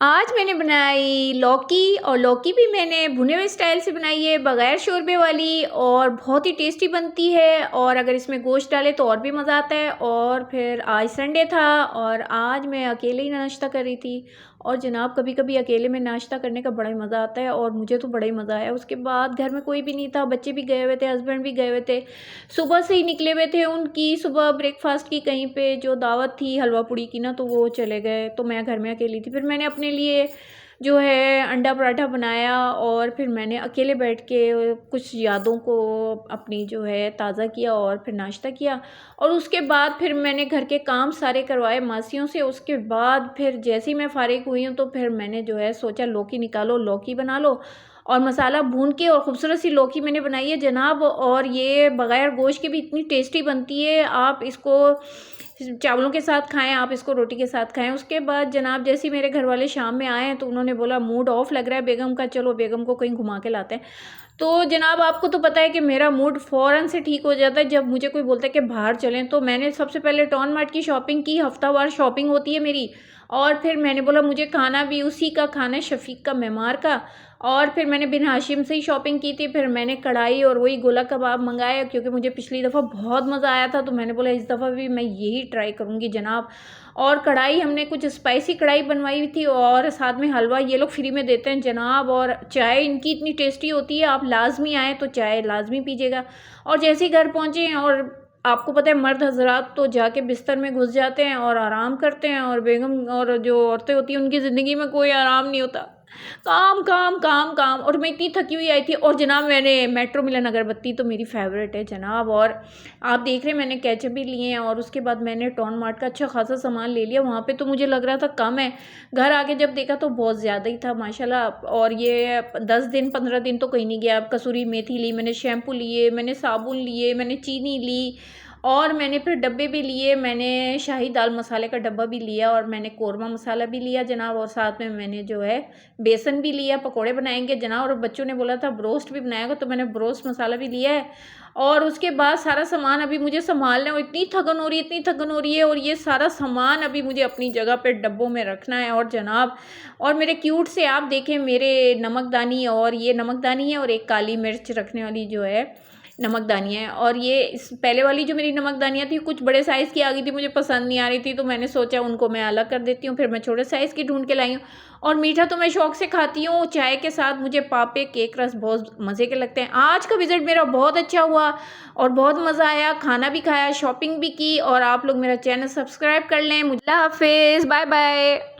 आज मैंने बनाई लौकी और लौकी भी मैंने भुने हुए स्टाइल से बनाई है, बगैर शोरबे वाली, और बहुत ही टेस्टी बनती है। और अगर इसमें गोश्त डाले तो और भी मज़ा आता है। और फिर आज संडे था और आज मैं अकेले ही नाश्ता कर रही थी। और जनाब कभी कभी अकेले में नाश्ता करने का बड़ा ही मज़ा आता है और मुझे तो बड़ा ही मज़ा आया। उसके बाद घर में कोई भी नहीं था, बच्चे भी गए हुए थे, हस्बैंड भी गए हुए थे, सुबह से ही निकले हुए थे। उनकी सुबह ब्रेकफास्ट की कहीं पे जो दावत थी हलवा पूड़ी की ना, तो वो चले गए, तो मैं घर में अकेली थी। फिर मैंने अपने लिए जो है अंडा पराठा बनाया और फिर मैंने अकेले बैठ के कुछ यादों को अपनी जो है ताज़ा किया और फिर नाश्ता किया। और उसके बाद फिर मैंने घर के काम सारे करवाए मासियों से। उसके बाद फिर जैसे ही मैं फ़ारिग हुई हूँ तो फिर मैंने जो है सोचा लौकी निकालो, लौकी बना लो। और मसाला भून के और ख़ूबसूरत सी लौकी मैंने बनाई है जनाब। और ये बग़ैर गोश्त के भी इतनी टेस्टी बनती है, आप इसको चावलों के साथ खाएं, आप इसको रोटी के साथ खाएं। उसके बाद जनाब जैसे ही मेरे घर वाले शाम में आए हैं तो उन्होंने बोला मूड ऑफ लग रहा है बेगम का, चलो बेगम को कहीं घुमा के लाते हैं। तो जनाब आपको तो पता है कि मेरा मूड फ़ौरन से ठीक हो जाता है जब मुझे कोई बोलता है कि बाहर चलें। तो मैंने सबसे पहले टॉन मार्ट की शॉपिंग की, हफ्तावार शॉपिंग होती है मेरी। और फिर मैंने बोला मुझे खाना भी उसी का खाना है, शफ़ीक का, मेमार का। और फिर मैंने बिन हाशिम से ही शॉपिंग की थी। फिर मैंने कढ़ाई और वही गोला कबाब मंगाया क्योंकि मुझे पिछली दफ़ा बहुत मज़ा आया था, तो मैंने बोला इस दफ़ा भी मैं यही ट्राई करूँगी जनाब। और कढ़ाई हमने कुछ स्पाइसी कढ़ाई बनवाई हुई थी और साथ में हलवा ये लोग फ्री में देते हैं जनाब। और चाय इनकी इतनी टेस्टी होती है, आप लाजमी आएँ तो चाय लाजमी पीजिएगा। और जैसे ही घर पहुँचे और आपको पता है मर्द हजरात तो जाके बिस्तर में घुस जाते हैं और आराम करते हैं, और बेगम और जो औरतें होती हैं उनकी ज़िंदगी में कोई आराम नहीं होता, काम काम काम काम। और मैं इतनी थकी हुई आई थी। और जनाब मैंने मेट्रो मिलन अगरबत्ती तो मेरी फेवरेट है जनाब। और आप देख रहे हैं मैंने केचप भी लिए हैं। और उसके बाद मैंने टॉन मार्ट का अच्छा खासा सामान ले लिया। वहाँ पे तो मुझे लग रहा था कम है, घर आके जब देखा तो बहुत ज़्यादा ही था माशाल्लाह। और ये 10 दिन 15 दिन तो कहीं नहीं गया। कसूरी मेथी ली मैंने, शैम्पू लिए मैंने, साबुन लिए मैंने, चीनी ली, और मैंने फिर डब्बे भी लिए। मैंने शाही दाल मसाले का डब्बा भी लिया और मैंने कोरमा मसाला भी लिया जनाब। और साथ में मैंने जो है बेसन भी लिया, पकोड़े बनाएंगे जनाब। और बच्चों ने बोला था ब्रोस्ट भी बनाएगा तो मैंने ब्रोस्ट मसाला भी लिया है। और उसके बाद सारा सामान अभी मुझे संभालना है और इतनी थकन हो रही है, इतनी थकन हो रही है। और ये सारा सामान अभी मुझे अपनी जगह पे डब्बों में रखना है। और जनाब और मेरे क्यूट से आप देखें मेरे नमकदानी, और ये नमकदानी है और एक काली मिर्च रखने वाली जो है नमकदानी है। और ये इस पहले वाली जो मेरी नमकदानियाँ थी कुछ बड़े साइज़ की आ गई थी, मुझे पसंद नहीं आ रही थी, तो मैंने सोचा उनको मैं अलग कर देती हूँ। फिर मैं छोटे साइज़ की ढूंढ के लाई हूँ। और मीठा तो मैं शौक से खाती हूँ चाय के साथ, मुझे पापे केक रस बहुत मज़े के लगते हैं। आज का विज़िट मेरा बहुत अच्छा हुआ और बहुत मज़ा आया, खाना भी खाया, शॉपिंग भी की। और आप लोग मेरा चैनल सब्सक्राइब कर लें। मुझे हाफिज़, बाय बाय।